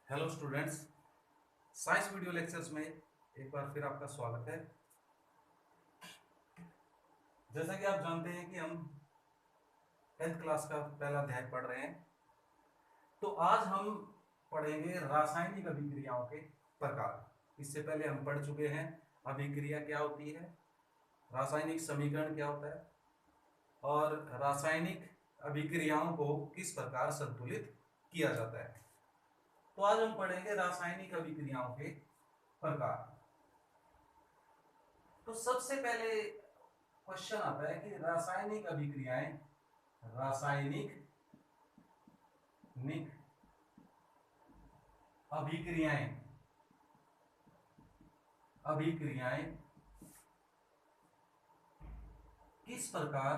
Hello students, science video lectures में एक बार फिर आपका स्वागत है। जैसा कि आप जानते हैं कि हम 10th क्लास का पहला अध्याय पढ़ रहे हैं, तो आज हम पढ़ेंगे रासायनिक अभिक्रियाओं के प्रकार। इससे पहले हम पढ़ चुके हैं अभिक्रिया क्या होती है, रासायनिक समीकरण क्या होता है और रासायनिक अभिक्रियाओं को किस प्रकार संतुलित किया जाता है। तो आज हम पढ़ेंगे रासायनिक अभिक्रियाओं के प्रकार। तो सबसे पहले क्वेश्चन आता है कि रासायनिक निक अभिक्रियाएं अभिक्रियाएं किस प्रकार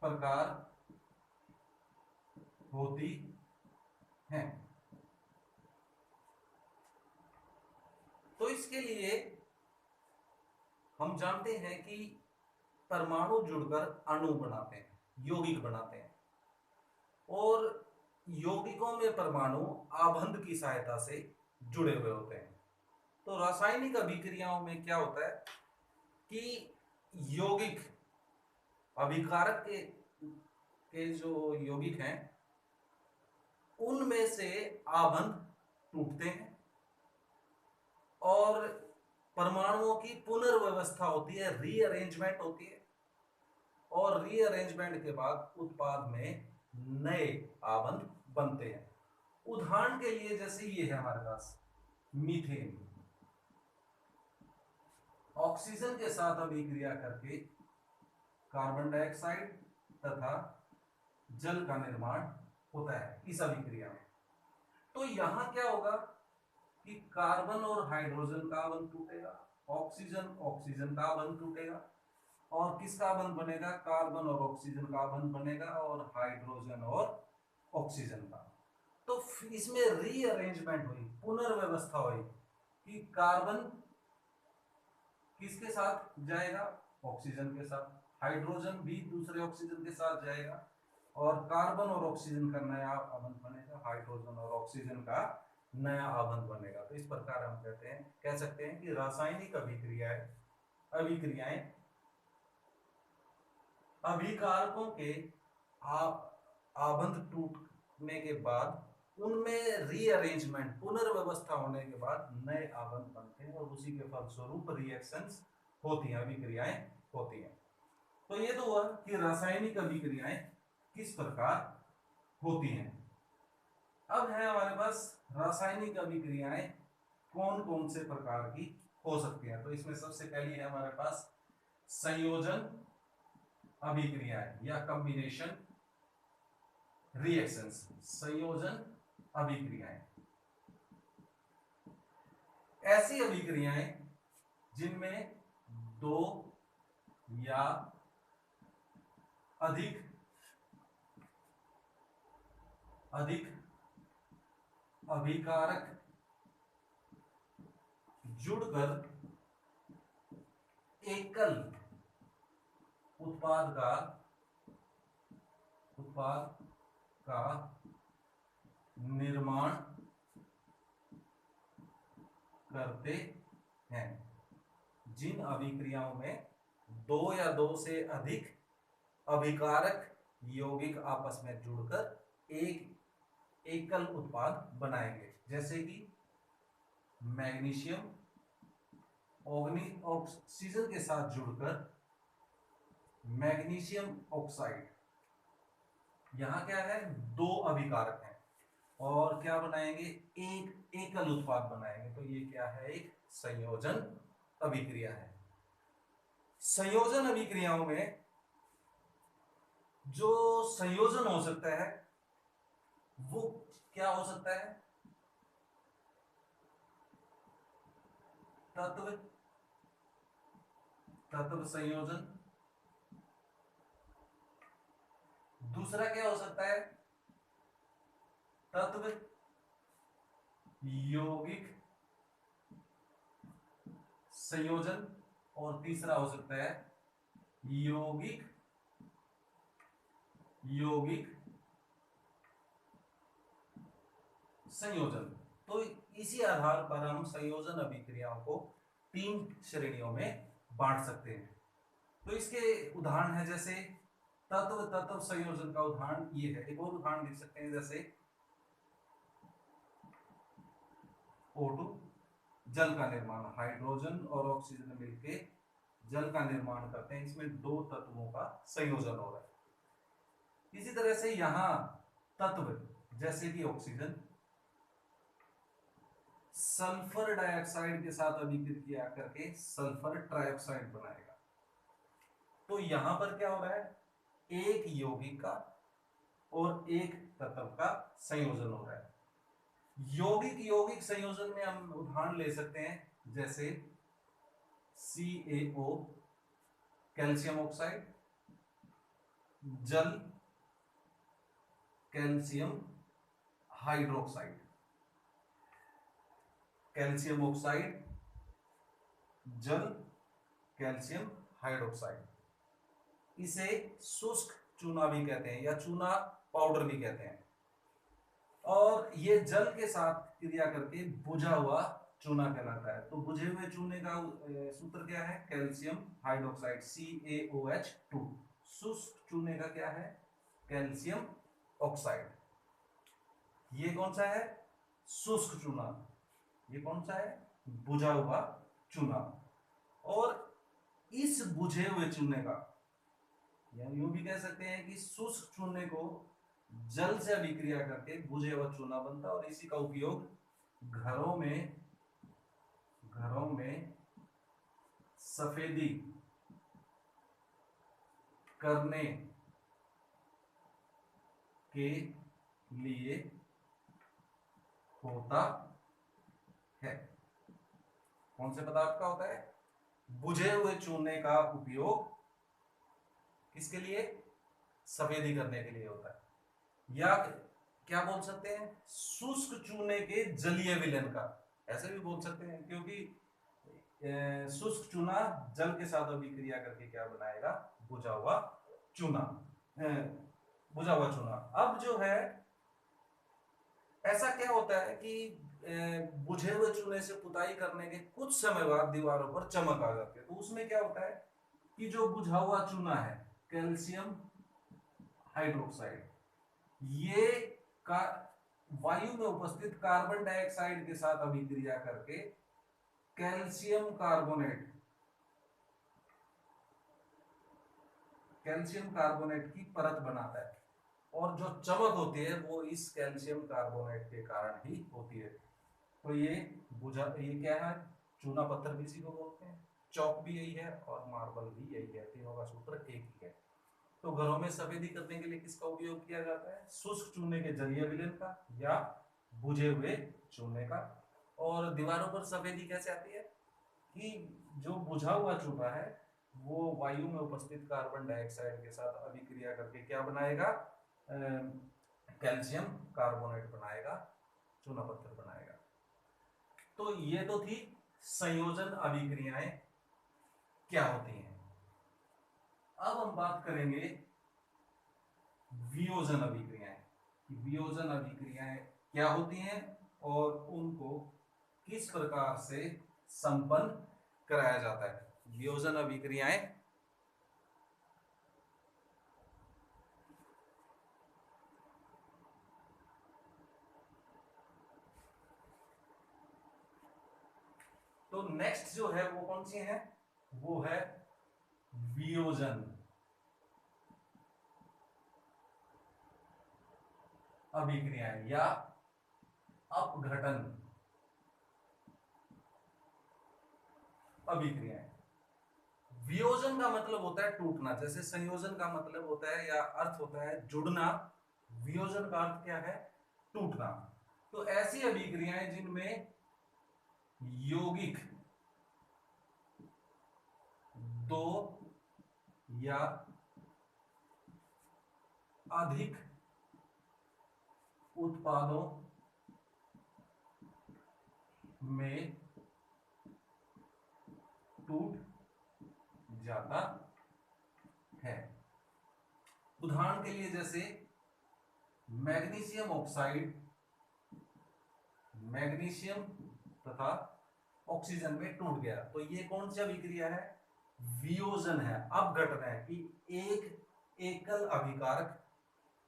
प्रकार होती हैं। तो इसके लिए हम जानते हैं कि परमाणु जुड़कर अणु बनाते हैं, यौगिक बनाते हैं, और यौगिकों में परमाणु आबंध की सहायता से जुड़े हुए होते हैं। तो रासायनिक अभिक्रियाओं में क्या होता है कि यौगिक अभिकारक के जो यौगिक हैं उनमें से आबंध टूटते हैं और परमाणुओं की पुनर्व्यवस्था होती है, रीअरेंजमेंट होती है, और रीअरेंजमेंट के बाद उत्पाद में नए आबंध बनते हैं। उदाहरण के लिए जैसे ये है हमारे पास मीथेन, ऑक्सीजन के साथ अभिक्रिया करके कार्बन डाइऑक्साइड तथा जल का निर्माण होता है इस अभिक्रिया में। तो यहां क्या होगा कि कार्बन और हाइड्रोजन का बंध टूटेगा, ऑक्सीजन ऑक्सीजन का बंध टूटेगा, और किसका बंध बनेगा, कार्बन और ऑक्सीजन का बंध बनेगा, और हाइड्रोजन और ऑक्सीजन का। तो इसमें रीअरेंजमेंट हुई, पुनर्व्यवस्था हुई कि कार्बन किसके साथ जाएगा, ऑक्सीजन के साथ, हाइड्रोजन भी दूसरे ऑक्सीजन के साथ जाएगा, और कार्बन और ऑक्सीजन का नया आबंध बनेगा, हाइड्रोजन और ऑक्सीजन का नया आबंध बनेगा। तो इस प्रकार हम कह सकते हैं कि रासायनिक अभिक्रियाएं अभिकारकों के आबंध टूटने के बाद उनमें रीअरेंजमेंट, पुनर्व्यवस्था होने के बाद नए आबंध बनते हैं और उसी के फलस्वरूप रिएक्शंस होती हैं, अभिक्रियाएं होती हैं। तो ये तो हुआ कि रासायनिक अभिक्रियाएं किस प्रकार होती हैं। अब है हमारे पास रासायनिक अभिक्रियाएं कौन कौन से प्रकार की हो सकती हैं। तो इसमें सबसे पहली है हमारे पास संयोजन अभिक्रियाएं या कॉम्बिनेशन रिएक्शंस। संयोजन अभिक्रियाएं ऐसी अभिक्रियाएं जिनमें दो या अधिक अभिकारक जुड़कर एकल उत्पाद का निर्माण करते हैं। जिन अभिक्रियाओं में दो या दो से अधिक अभिकारक यौगिक आपस में जुड़कर एक एकल उत्पाद बनाएंगे, जैसे कि मैग्नीशियम ऑक्सीजन के साथ जुड़कर मैग्नीशियम ऑक्साइड, यहां क्या है, दो अभिकारक हैं और क्या बनाएंगे, एक एकल उत्पाद बनाएंगे। तो ये क्या है, एक संयोजन अभिक्रिया है। संयोजन अभिक्रियाओं में जो संयोजन हो सकता है वो क्या हो सकता है, तत्व तत्व संयोजन। दूसरा क्या हो सकता है, तत्व यौगिक संयोजन, और तीसरा हो सकता है यौगिक संयोजन। तो इसी आधार पर हम संयोजन अभिक्रियाओं को 3 श्रेणियों में बांट सकते हैं। तो इसके उदाहरण है जैसे तत्व तत्व संयोजन का उदाहरण ये है। एक और उदाहरण लिख सकते हैं जैसे O2 जल का निर्माण, हाइड्रोजन और ऑक्सीजन मिलके जल का निर्माण करते हैं, इसमें 2 तत्वों का संयोजन हो रहा है। इसी तरह से यहां तत्व जैसे कि ऑक्सीजन सल्फर डाइऑक्साइड के साथ अभिक्रिया करके सल्फर ट्राइऑक्साइड बनाएगा। तो यहां पर क्या हो रहा है, एक यौगिक का और एक तत्व का संयोजन हो रहा है। यौगिक यौगिक संयोजन में हम उदाहरण ले सकते हैं जैसे CaO कैल्शियम ऑक्साइड, जल कैल्शियम हाइड्रोक्साइड, कैल्शियम ऑक्साइड जल कैल्शियम हाइड्रोक्साइड। इसे शुष्क चूना भी कहते हैं या चूना पाउडर भी कहते हैं। और ये जल के साथ क्रिया करके बुझा हुआ चूना कहलाता है। तो बुझे हुए चूने का सूत्र क्या है, कैल्शियम हाइड्रोक्साइड CaOH2। शुष्क चूने का क्या है, कैल्शियम ऑक्साइड। ये कौन सा है, शुष्क चूना। ये कौन सा है, बुझा हुआ चूना। और इस बुझे हुए चूने का, या यूं भी कह सकते हैं कि शुष्क चूने को जल से अभिक्रिया करके बुझे हुआ चूना बनता है और इसी का उपयोग घरों में सफेदी करने के लिए होता है। कौन से पदार्थ का होता है, बुझे हुए चूने का उपयोग किसके लिए, सफेदी करने के लिए होता है। या क्या बोल सकते हैं, शुष्क चूने के जलीय विलयन का, ऐसे भी बोल सकते हैं, क्योंकि शुष्क चूना जल के साथ अभिक्रिया करके क्या बनाएगा, बुझा हुआ चूना। बुझा हुआ चूना। अब जो है ऐसा क्या होता है कि बुझे हुए चूने से पुताई करने के कुछ समय बाद दीवारों पर चमक आ जाती है। तो उसमें क्या होता है कि जो बुझा हुआ चूना है कैल्शियम हाइड्रोक्साइड, ये का वायु में उपस्थित कार्बन डाइऑक्साइड के साथ अभिक्रिया करके कैल्शियम कार्बोनेट की परत बनाता है। और जो चमक होती है वो इस कैल्शियम कार्बोनेट के कारण ही होती है। तो ये क्या है, चूना पत्थर भी इसी को बोलते हैं, चौक भी यही है और मार्बल भी यही है, तीनों का सूत्र एक ही है। तो घरों में सफेदी करने के लिए किसका उपयोग किया जाता है, शुष्क चूने के जलीय विलयन का या बुझे हुए चूने का। और दीवारों पर सफेदी कैसे आती है कि जो बुझा हुआ चूना है वो वायु में उपस्थित कार्बन डाइऑक्साइड के साथ अभिक्रिया करके क्या बनाएगा, कैल्शियम कार्बोनेट बनाएगा, चूना पत्थर बनाएगा। तो ये तो थी संयोजन अभिक्रियाएं क्या होती हैं। अब हम बात करेंगे वियोजन अभिक्रियाएं। वियोजन अभिक्रियाएं क्या होती हैं और उनको किस प्रकार से संपन्न कराया जाता है। वियोजन अभिक्रियाएं तो नेक्स्ट जो है वो कौन सी है, वो है वियोजन अभिक्रियाएं या अपघटन अभिक्रियाएं। वियोजन का मतलब होता है टूटना, जैसे संयोजन का मतलब होता है या अर्थ होता है जुड़ना, वियोजन का अर्थ क्या है, टूटना। तो ऐसी अभिक्रियाएं जिनमें यौगिक दो या अधिक उत्पादों में टूट जाता है। उदाहरण के लिए जैसे मैग्नीशियम ऑक्साइड मैग्नीशियम तथा ऑक्सीजन में टूट गया। तो ये कौन सी अभिक्रिया है? वियोजन है। अब घट रहा है कि एक एकल अभिकारक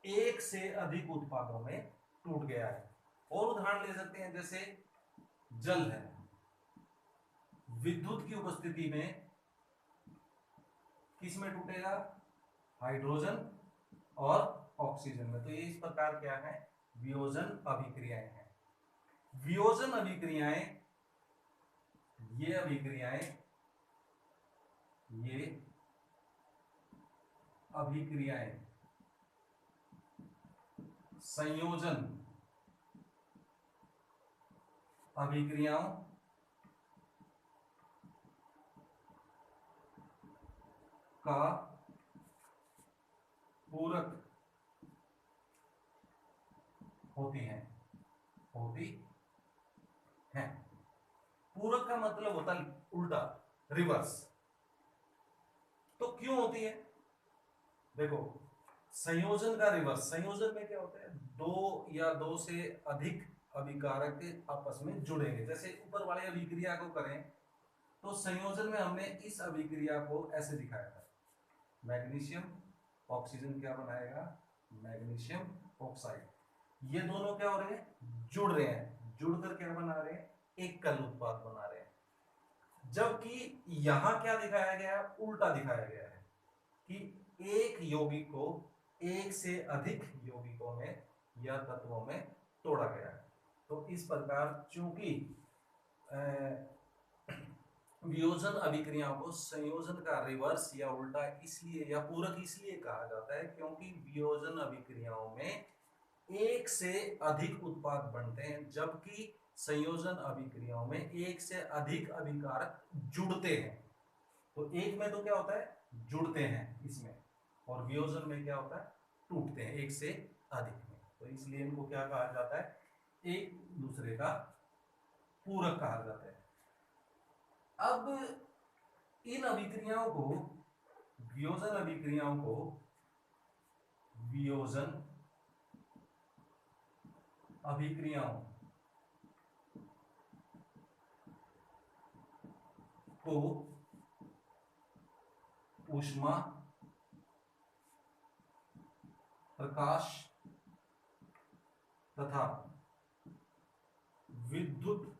एक से अधिक उत्पादों में टूट गया है। और उदाहरण ले सकते हैं, जैसे जल है, विद्युत की उपस्थिति में किस में टूटेगा? हाइड्रोजन और ऑक्सीजन में। तो ये इस प्रकार क्या है? वियोजन अभिक्रियाएं हैं। वियोजन अभिक्रियाएं, ये अभिक्रियाएं, ये अभिक्रियाएं संयोजन अभिक्रियाओं का पूरक होती हैं। पूरक का मतलब होता है उल्टा, रिवर्स। तो क्यों होती है? देखो, संयोजन का रिवर्स, संयोजन में क्या होता है? दो या दो से अधिक अभिकारक आपस में जुड़ेंगे। जैसे ऊपर वाले अभिक्रिया को करें तो संयोजन में हमने इस अभिक्रिया को ऐसे दिखाया था, मैग्नीशियम ऑक्सीजन क्या बनाएगा? Magnesium oxide. ये दोनों क्या हो रहे हैं? जुड़ रहे हैं। जुड़कर क्या बना रहे हैं? एक कल उत्पाद बना रहे हैं। जबकि यहां क्या दिखाया गया? उल्टा दिखाया गया है कि एक यौगिक को एक से अधिक यौगिकों में या तत्वों में तोड़ा गया है। तो इस प्रकार चूंकि वियोजन अभिक्रियाओं को संयोजन का रिवर्स या उल्टा इसलिए या पूरक इसलिए कहा जाता है क्योंकि वियोजन अभिक्रियाओं में एक से अधिक उत्पाद बनते हैं, जबकि संयोजन अभिक्रियाओं में एक से अधिक अभिकारक जुड़ते हैं। तो एक में तो क्या होता है? जुड़ते हैं इसमें, और वियोजन में क्या होता है? टूटते हैं एक से अधिक में। तो इसलिए इनको क्या कहा जाता है? एक दूसरे का पूरक कहा जाता है। अब इन अभिक्रियाओं को, वियोजन अभिक्रियाओं को वियोजन अभिक्रियाओं को ऊष्मा, प्रकाश तथा विद्युत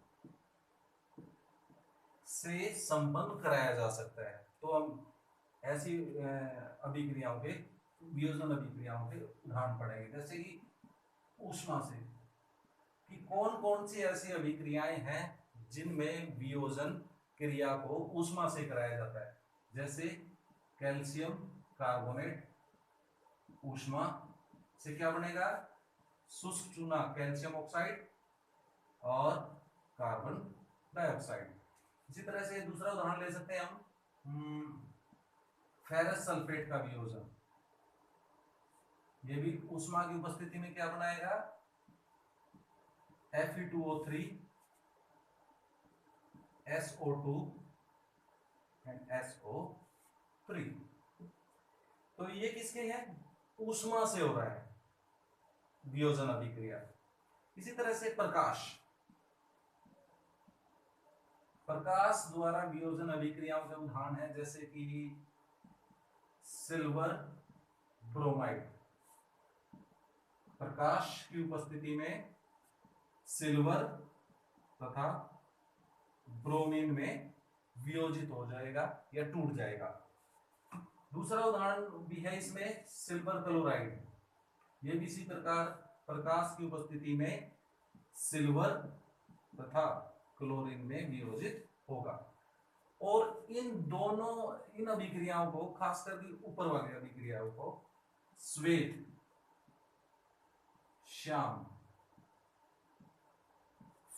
से संपन्न कराया जा सकता है। तो हम ऐसी अभिक्रियाओं के, वियोजन अभिक्रियाओं के उदाहरण पढ़ेंगे, जैसे कि ऊष्मा से, कि कौन कौन सी ऐसी अभिक्रियाएं हैं जिनमें वियोजन क्रिया को ऊष्मा से कराया जाता है। जैसे कैल्शियम कार्बोनेट, ऊष्मा से क्या बनेगा? शुष्क चूना कैल्शियम ऑक्साइड और कार्बन डाइऑक्साइड। इसी तरह से दूसरा उदाहरण ले सकते हैं हम, फेरस सल्फेट का वियोजन। ये भी ऊष्मा की उपस्थिति में क्या बनाएगा? Fe2O3 SO2 and SO3। तो ये किसके हैं? ऊष्मा से हो रहा है वियोजन अभिक्रिया। इसी तरह से प्रकाश द्वारा वियोजन अभिक्रियाओं के उदाहरण है, जैसे कि सिल्वर ब्रोमाइड। प्रकाश की उपस्थिति में सिल्वर तथा ब्रोमीन में वियोजित हो जाएगा या टूट जाएगा। दूसरा उदाहरण भी है इसमें, सिल्वर क्लोराइड। ये भी इसी प्रकार प्रकाश की उपस्थिति में सिल्वर तथा क्लोरीन में वियोजित होगा। और इन अभिक्रियाओं को, खास करके ऊपर वाली अभिक्रियाओं को, श्वेत, Shyam,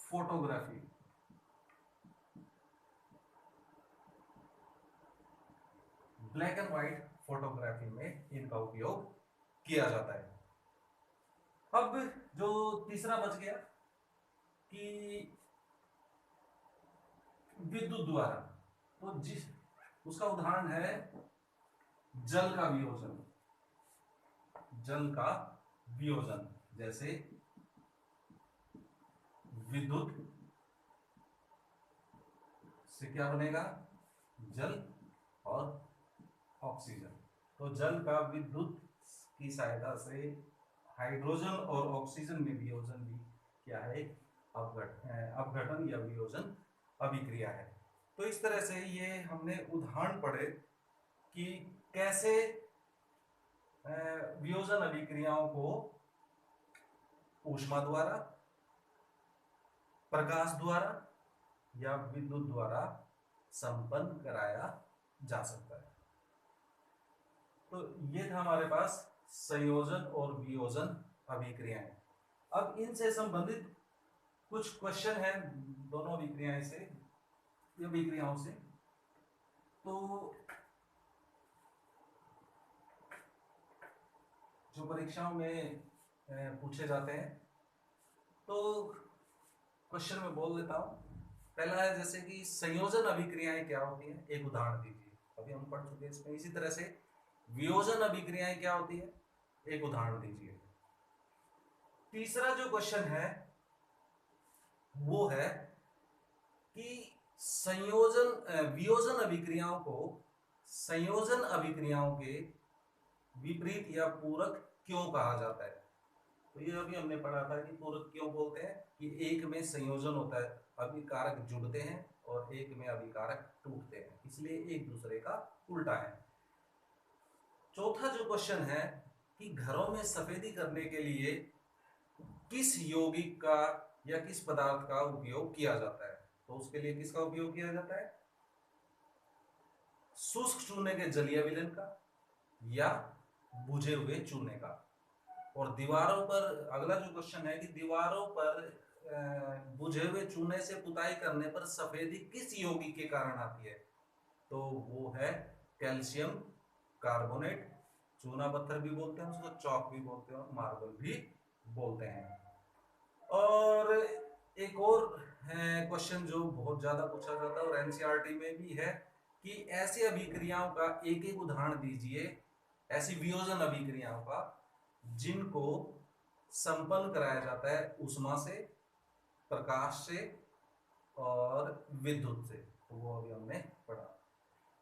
photography, black and white photography में इनका उपयोग किया जाता है। अब जो तीसरा बच गया कि विद्युत द्वारा, तो उसका उदाहरण है जल का वियोजन। जल का वियोजन, जैसे विद्युत से क्या बनेगा, जल और ऑक्सीजन। तो जल का विद्युत की सहायता से हाइड्रोजन और ऑक्सीजन में वियोजन भी क्या है, अपघटन या वियोजन अभिक्रिया है। तो इस तरह से ये हमने उदाहरण पढ़े कि कैसे वियोजन अभिक्रियाओं को ऊष्मा द्वारा, प्रकाश द्वारा या विद्युत द्वारा संपन्न कराया जा सकता है। तो ये था हमारे पास संयोजन और वियोजन अभिक्रियाएं। अब इनसे संबंधित कुछ क्वेश्चन हैं दोनों अभिक्रियाएं से, अभिक्रियाओं से। तो जो परीक्षाओं में पूछे जाते हैं, तो क्वेश्चन में बोल देता हूं। पहला है जैसे कि संयोजन अभिक्रियाएं क्या होती हैं, एक उदाहरण दीजिए। अभी हम पढ़ चुके हैं इसमें। इसी तरह से वियोजन अभिक्रियाएं क्या होती है, एक उदाहरण दीजिए। तीसरा जो क्वेश्चन है वो है कि वियोजन अभिक्रियाओं को संयोजन अभिक्रियाओं के विपरीत या पूरक क्यों कहा जाता है। तो ये अभी हमने पढ़ा था कि पूरक क्यों बोलते हैं, कि एक में संयोजन होता है, अभिकारक जुड़ते हैं, और एक में अभिकारक टूटते हैं, इसलिए एक दूसरे का उल्टा है। चौथा जो क्वेश्चन है कि घरों में सफेदी करने के लिए किस यौगिक का या किस पदार्थ का उपयोग किया जाता है। तो उसके लिए किसका उपयोग किया जाता है, शुष्क चूने के जलीय विलयन का या बुझे हुए चूने का। और दीवारों पर अगला जो क्वेश्चन है कि दीवारों पर बुझे हुए चूने से पुताई करने पर सफेदी किस यौगिक के कारण आती है। तो वो है कैल्शियम कार्बोनेट। चूना पत्थर भी बोलते हैं उसको, चौक भी बोलते हैं और मार्बल भी बोलते हैं। और एक और क्वेश्चन जो बहुत ज्यादा पूछा जाता है और एनसीईआरटी में भी है कि ऐसी अभिक्रियाओं का एक एक उदाहरण दीजिए, ऐसी वियोजन अभिक्रियाओं का जिनको संपन्न कराया जाता है ऊष्मा से, प्रकाश से और विद्युत से। तो वो अभी हमने पढ़ा।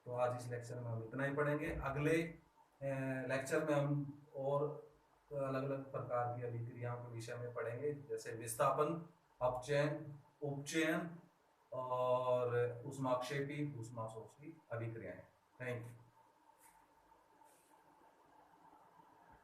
तो आज इस लेक्चर में हम इतना ही पढ़ेंगे। अगले लेक्चर में हम और अलग अलग प्रकार की अभिक्रियाओं के विषय में पढ़ेंगे, जैसे विस्थापन, अपचयन, उपचयन और ऊष्माक्षेपी, ऊष्माशोषी अभिक्रियाएं। Thank you.